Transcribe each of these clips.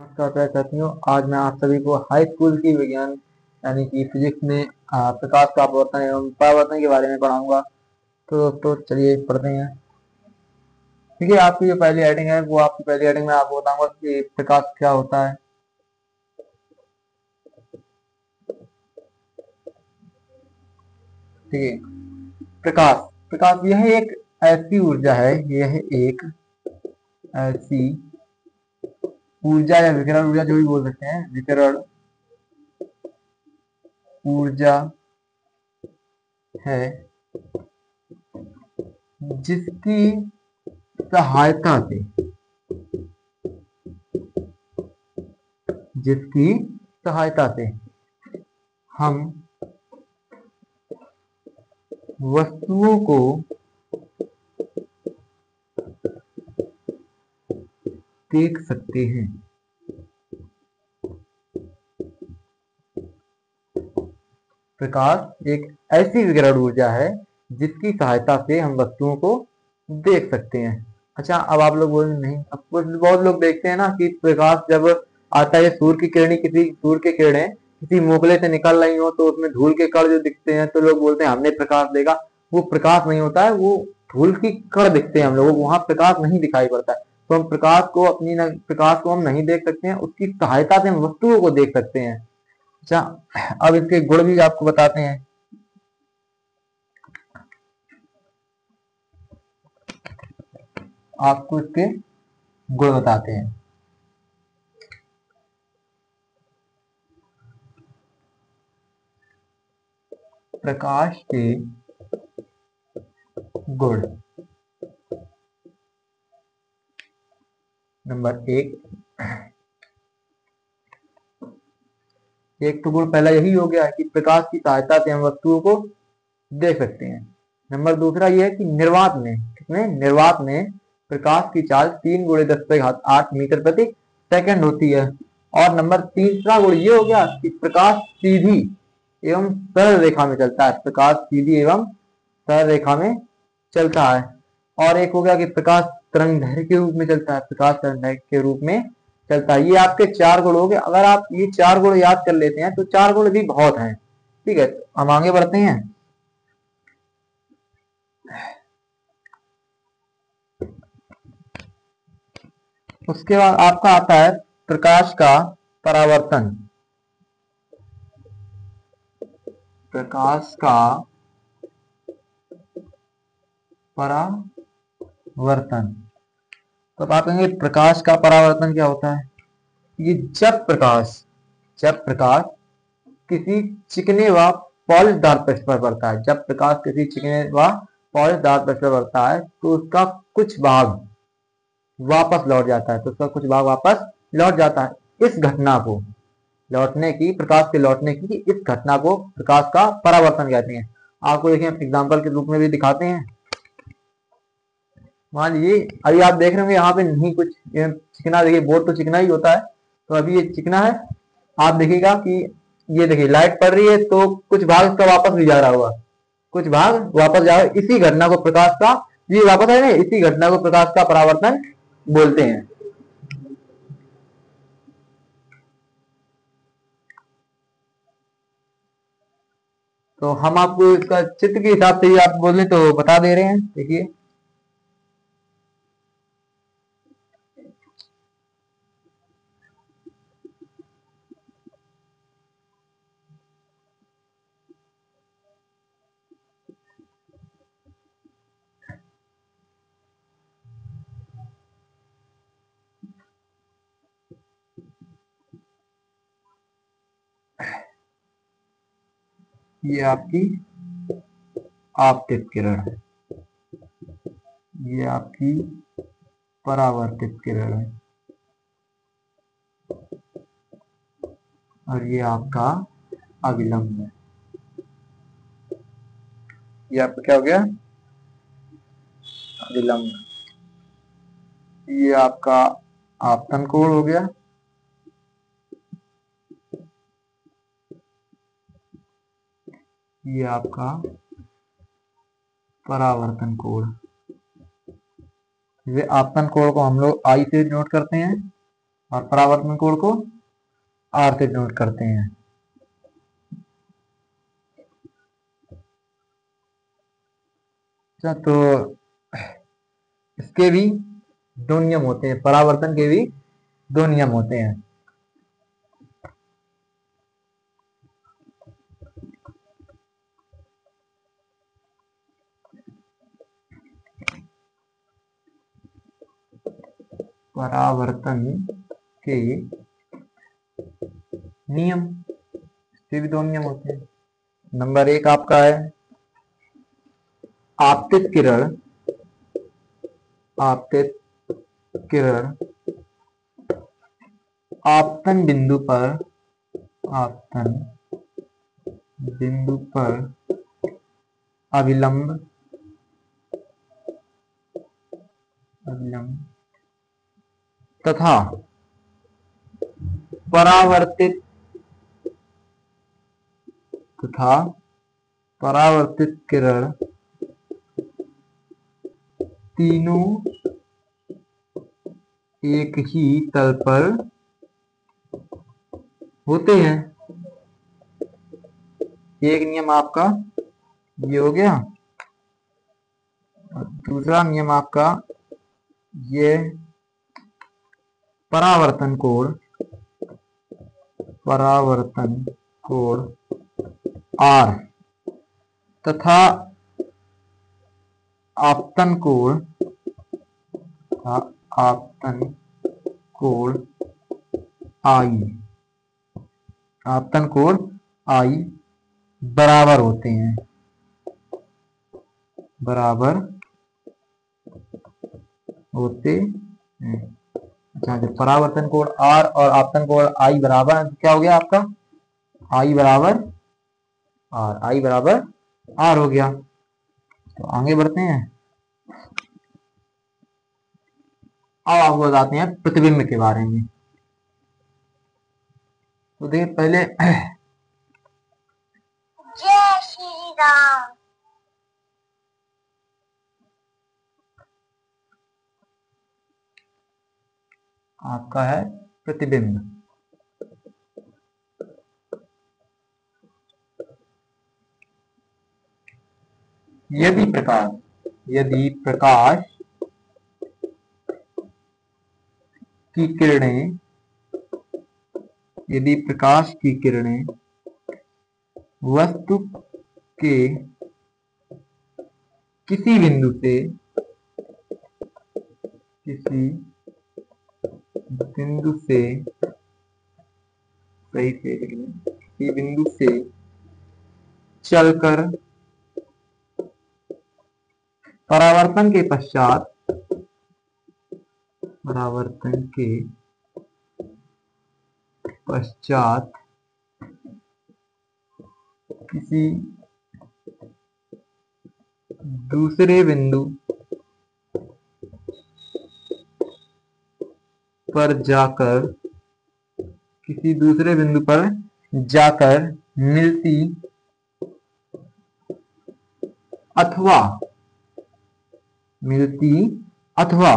नमस्कार प्यारे साथियों। आज मैं आप सभी को हाई स्कूल की विज्ञान यानी कि फिजिक्स में प्रकाश का अपवर्तन एवं परावर्तन के बारे में पढ़ाऊंगा। तो दोस्तों चलिए पढ़ते हैं। देखिए, आपकी जो पहली हेडिंग है वो आपकी पहली हेडिंग में आपको बताऊंगा कि प्रकाश क्या होता है। ठीक है, प्रकाश प्रकाश यह एक ऐसी ऊर्जा है, यह एक ऐसी ऊर्जा या विकिरण ऊर्जा जो भी बोल सकते हैं, विकिरण ऊर्जा है जिसकी सहायता से जिसकी सहायता से हम वस्तुओं को देख सकते हैं। प्रकाश एक ऐसी विकिरण ऊर्जा है जिसकी सहायता से हम वस्तुओं को देख सकते हैं। अच्छा, अब आप लोग बोल नहीं, अब बहुत लोग देखते हैं ना कि प्रकाश जब आता है, सूर्य की किरणें किसी मोगले से निकल रही हो तो उसमें धूल के कण जो दिखते हैं तो लोग बोलते हैं हमने प्रकाश देखा। वो प्रकाश नहीं होता है, वो धूल की कण दिखते हैं हम लोगों को, वहां प्रकाश नहीं दिखाई पड़ता है। तो हम प्रकाश को हम नहीं देख सकते हैं, उसकी सहायता से हम वस्तुओं को देख सकते हैं। अच्छा, अब इसके गुण भी आपको बताते हैं। आपको इसके गुण बताते हैं। प्रकाश के गुण। नंबर एक तो गुण पहला यही हो गया है कि प्रकाश की सहायता से हम वस्तुओं को देख सकते हैं। नंबर दूसरा यह है कि निर्वात में प्रकाश की चाल 3 × 10⁸ मीटर प्रति सेकंड होती है। और नंबर तीसरा गुण ये हो गया कि प्रकाश सीधी एवं सरल रेखा में चलता है। प्रकाश सीधी एवं सरल रेखा में चलता है। और एक हो गया कि प्रकाश तरंगदैर्घ्य के रूप में चलता है। प्रकाश तरंगदैर्घ्य के रूप में चलता है। ये आपके 4 गुण हो गए। अगर आप ये 4 गुण याद कर लेते हैं तो 4 गुण भी बहुत हैं। ठीक है, हम आगे बढ़ते हैं। उसके बाद आपका आता है प्रकाश का परावर्तन। प्रकाश का परावर्तन। तो आप कहेंगे प्रकाश का परावर्तन क्या होता है। ये जब प्रकाश किसी चिकने व पॉलिशदार पृष्ठ पर पड़ता है, जब प्रकाश किसी चिकने व पॉलिशदार पृष्ठ पर पड़ता है तो उसका कुछ भाग वापस लौट जाता है। लौट जाता है। इस घटना को प्रकाश के लौटने की इस घटना को प्रकाश का परावर्तन कहते हैं। आपको देखिए एग्जाम्पल के रूप में भी दिखाते हैं। मान लीजिए अभी आप देख रहे होंगे यहाँ पे नहीं कुछ चिकना, देखिए बोर्ड तो चिकना ही होता है, तो अभी ये चिकना है। आप देखिएगा कि ये देखिए लाइट पड़ रही है तो कुछ भाग इसका वापस भी जा रहा होगा, कुछ भाग वापस जा रहा है। इसी घटना को प्रकाश का, ये वापस है ना, इसी घटना को प्रकाश का परावर्तन बोलते हैं। तो हम आपको इसका चित्र के हिसाब से ही आप बोले तो बता दे रहे हैं। देखिए, ये आपकी आपतित किरण है, ये आपकी परावर्तित किरण है, और ये आपका अविलंब है। ये आपका क्या हो गया, अविलंब। ये आपका आपतन कोण हो गया, ये आपका परावर्तन कोण। ये आपतन कोण को हम लोग आई से नोट करते हैं, और परावर्तन कोण को R से डिनोट करते हैं। अच्छा, तो इसके भी दो नियम होते हैं, परावर्तन के भी दो नियम होते हैं। परावर्तन के नियम के भी दो नियम होते हैं। नंबर एक आपका है आपतित किरण, आपतित किरण आपतन बिंदु पर, आपतन बिंदु पर अभिलंब, अभिलंब तथा परावर्तित, तथा परावर्तित किरण तीनों एक ही तल पर होते हैं। एक नियम आपका ये हो गया, और दूसरा नियम आपका ये परावर्तन कोण, परावर्तन कोण R तथा आपतन कोण, आपतन कोण I, आपतन कोण I बराबर होते हैं, बराबर होते हैं। अच्छा, जब परावर्तन कोण R और आपतन कोण I बराबर है तो क्या हो गया आपका I बराबर R, I बराबर R हो गया। तो आगे बढ़ते हैं। अब आपको बताते हैं प्रतिबिंब के बारे में। तो देखिए पहले जय श्री राम। आपका है प्रतिबिंब। यदि प्रकाश, यदि प्रकाश की किरणें, यदि प्रकाश की किरणें वस्तु के किसी बिंदु से, किसी बिंदु से, सही से किसी बिंदु से चलकर परावर्तन के पश्चात, परावर्तन के पश्चात किसी दूसरे बिंदु पर जाकर, किसी दूसरे बिंदु पर जाकर मिलती अथवा, मिलती अथवा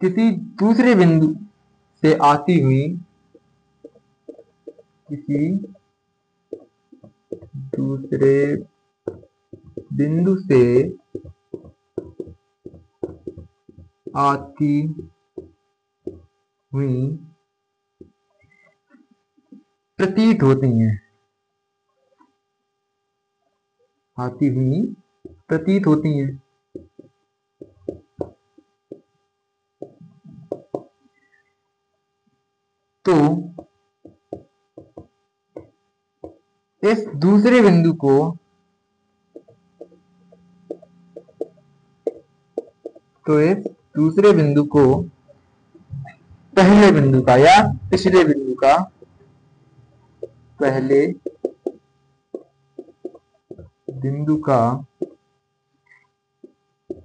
किसी दूसरे बिंदु से आती हुई, किसी दूसरे बिंदु से आती हुई प्रतीत होती हैं, आती हुई प्रतीत होती हैं। तो इस दूसरे बिंदु को, तो इस दूसरे बिंदु को पहले बिंदु का या पिछले बिंदु का, पहले बिंदु का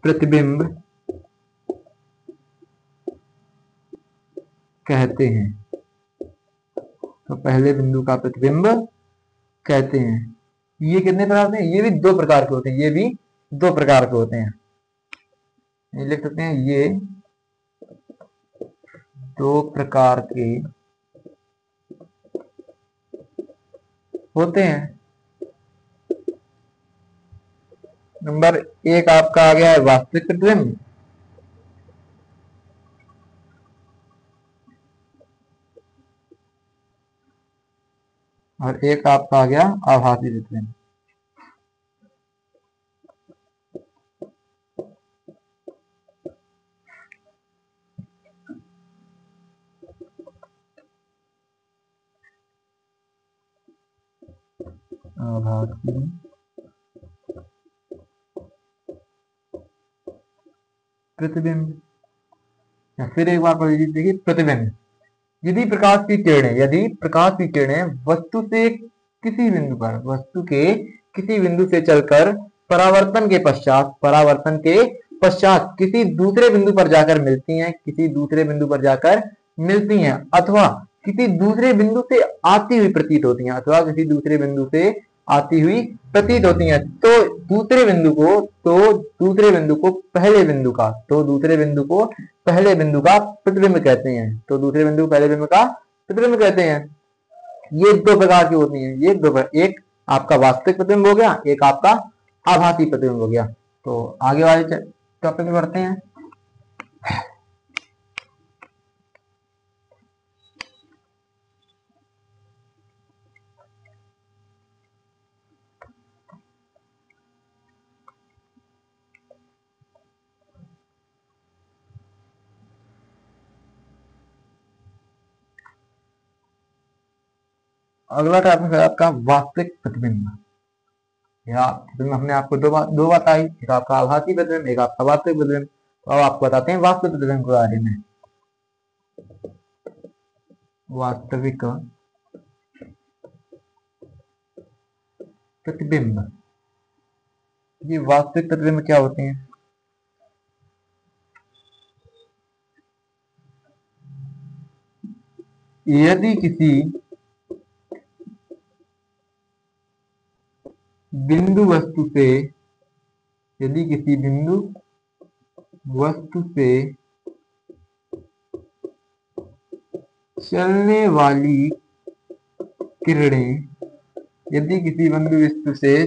प्रतिबिंब कहते हैं। तो पहले बिंदु का प्रतिबिंब कहते हैं। ये कितने प्रकार के हैं? ये भी दो प्रकार के होते हैं, ये भी दो प्रकार के होते हैं। ये लिख सकते हैं, ये दो प्रकार के होते हैं। नंबर एक आपका आ गया है वास्तविक प्रतिबिंब, और एक आपका आ गया आभासी प्रतिबिंब। आभासी प्रतिबिंब, या फिर एक बार पढ़ लीजिए, देखिए प्रतिबिंब। यदि प्रकाश की किरणें वस्तु से किसी बिंदु पर, वस्तु के किसी बिंदु से चलकर परावर्तन के पश्चात किसी दूसरे बिंदु पर जाकर मिलती हैं, अथवा किसी दूसरे बिंदु से आती हुई प्रतीत होती हैं, तो दूसरे बिंदु को पहले बिंदु का प्रतिबिंब कहते हैं। ये दो प्रकार की होती हैं, एक आपका वास्तविक प्रतिबिंब हो गया, एक आपका आभासी प्रतिबिंब हो गया। तो आगे वाले टॉपिक में बढ़ते हैं। अगला टॉपिक है आपका वास्तविक प्रतिबिंब। हमने आपको दो बताई, एक आपका आभासी प्रतिबिंब, एक आपका वास्तविक प्रतिबिंब। तो अब आपको बताते हैं वास्तविक प्रतिबिंब के बारे में। वास्तविक प्रतिबिंब, ये वास्तविक प्रतिबिंब क्या होते हैं? यदि किसी बिंदु वस्तु से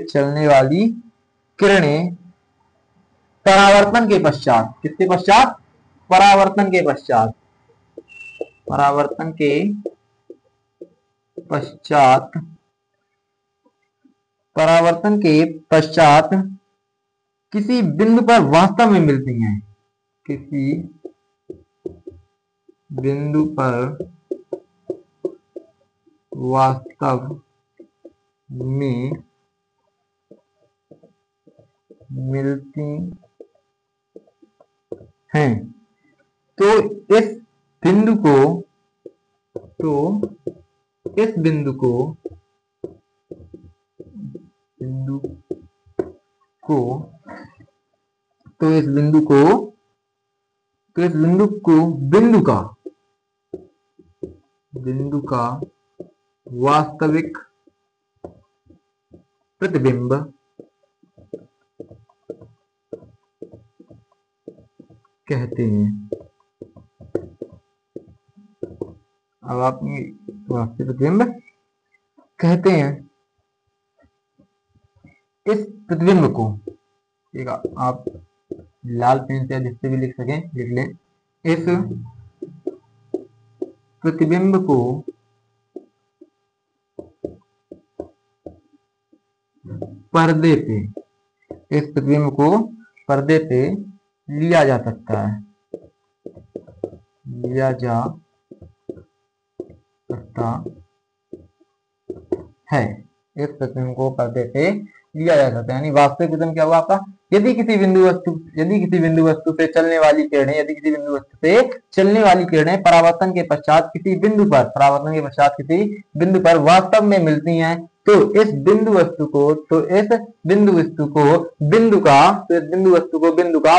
चलने वाली किरणें परावर्तन के पश्चात, किसके पश्चात? परावर्तन के पश्चात किसी बिंदु पर वास्तव में मिलती हैं, तो इस बिंदु को बिंदु का वास्तविक प्रतिबिंब कहते हैं। अब आप वास्तविक प्रतिबिंब कहते हैं। इस प्रतिबिंब को, ठीक है, आप लाल पेन से जिससे भी लिख सकें लिख लें। इस प्रतिबिंब को पर्दे पे लिया जा सकता है। इस प्रतिबिंब को पर्दे पे लिया जा सकता है। यानी वास्तविक प्रतिबिंब क्या हुआ आपका? यदि किसी बिंदु वस्तु से चलने वाली किरणें परावर्तन के पश्चात किसी बिंदु पर वास्तव में मिलती हैं, तो इस बिंदु वस्तु को बिंदु का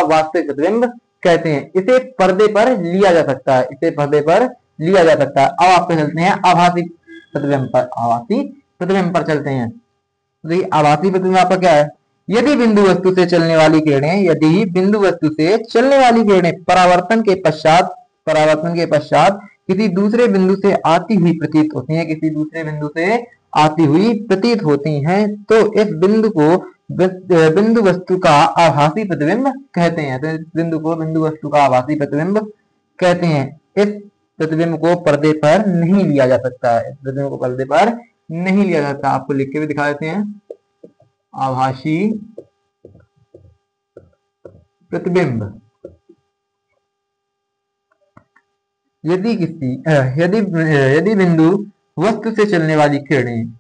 वास्तविक प्रतिबिंब कहते हैं। इसे पर्दे पर लिया जा सकता है। अब आपको चलते हैं आभासी प्रतिबिंब पर चलते हैं। देखिए आभासी प्रतिबिंब आपका क्या है? यदि बिंदु वस्तु से चलने वाली किरणें परावर्तन परावर्तन के पश्चात किसी दूसरे बिंदु से आती हुई प्रतीत होती हैं, किसी दूसरे बिंदु से आती हुई प्रतीत होती हैं, तो इस बिंदु को बिंदु वस्तु का आभासी प्रतिबिंब कहते हैं। तो इस बिंदु को बिंदु वस्तु का आभासी प्रतिबिंब कहते हैं। इस प्रतिबिंब को पर्दे पर नहीं लिया जा सकता है, इस प्रतिबिंब को पर्दे पर नहीं लिया जाता। आपको लिख के भी दिखा देते हैं। आभासी प्रतिबिंब यदि बिंदु वस्तु से चलने वाली किरणें,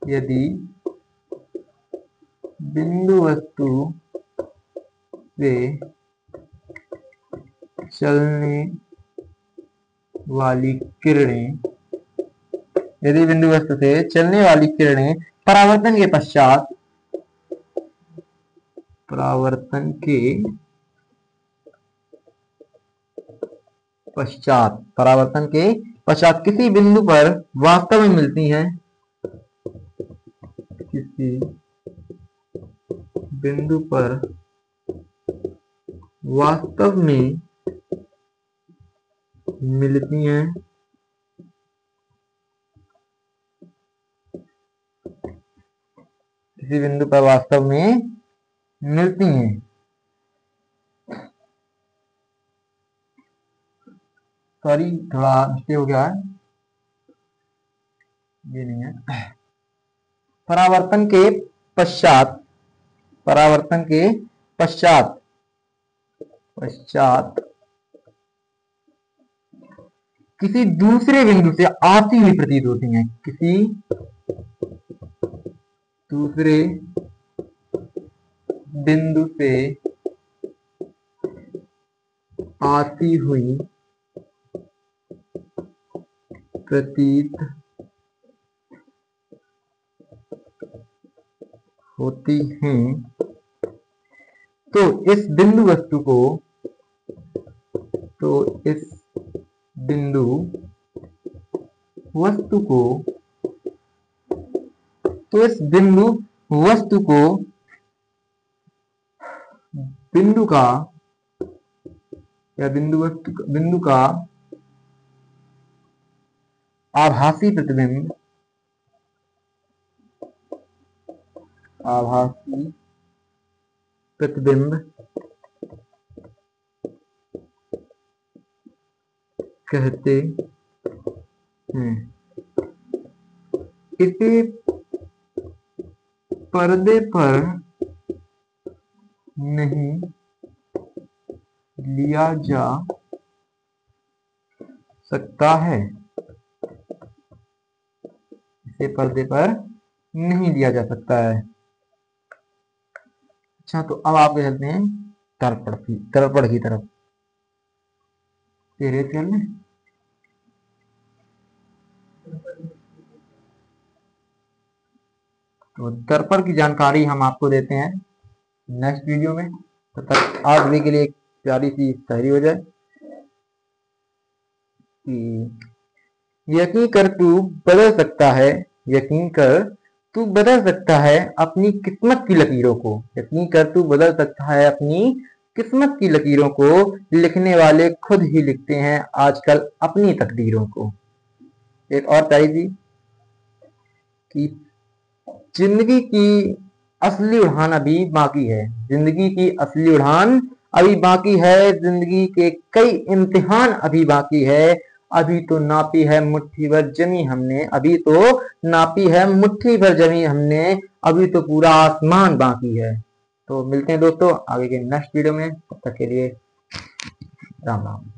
यदि बिंदु वस्तु से चलने वाली किरणें, यदि बिंदु वस्तु से चलने वाली किरणें परावर्तन के पश्चात किसी बिंदु पर वास्तव में मिलती हैं, किसी बिंदु पर वास्तव में मिलती हैं, किसी बिंदु पर वास्तव में मिलती हैं। सॉरी, थोड़ा मिस्टेक हो गया है, ये नहीं है। परावर्तन के पश्चात किसी दूसरे बिंदु से आती हुई प्रतीत होती हैं, किसी दूसरे बिंदु से आती हुई प्रतीत होती हैं, तो इस बिंदु वस्तु को, तो इस बिंदु वस्तु को, तो इस बिंदु वस्तु को बिंदु का या बिंदु का आभासी प्रतिबिंब कहते हैं। इसे पर्दे पर नहीं लिया जा सकता है, इसे पर्दे पर नहीं लिया जा सकता है। अच्छा, तो अब आप चलते हैं दर्पण की तरफ। तेरे चलने तो दर्पण की जानकारी हम आपको देते हैं नेक्स्ट वीडियो में। तब तक आज भी के लिए एक प्यारी सी शायरी हो जाए कि यकीन कर तू बदल सकता है, यकीन कर तू बदल सकता है अपनी किस्मत की लकीरों को, यकीन कर तू बदल सकता है अपनी किस्मत की लकीरों को, लिखने वाले खुद ही लिखते हैं आजकल अपनी तकदीरों को। एक और प्यारी सी कि जिंदगी की असली उड़ान अभी बाकी है, जिंदगी की असली उड़ान अभी बाकी है, जिंदगी के कई इम्तिहान अभी बाकी है, अभी तो नापी है मुट्ठी भर जमी हमने, अभी तो नापी है मुट्ठी भर जमी हमने, अभी तो पूरा आसमान बाकी है। तो मिलते हैं दोस्तों आगे के नेक्स्ट वीडियो में, तब तक के लिए राम राम।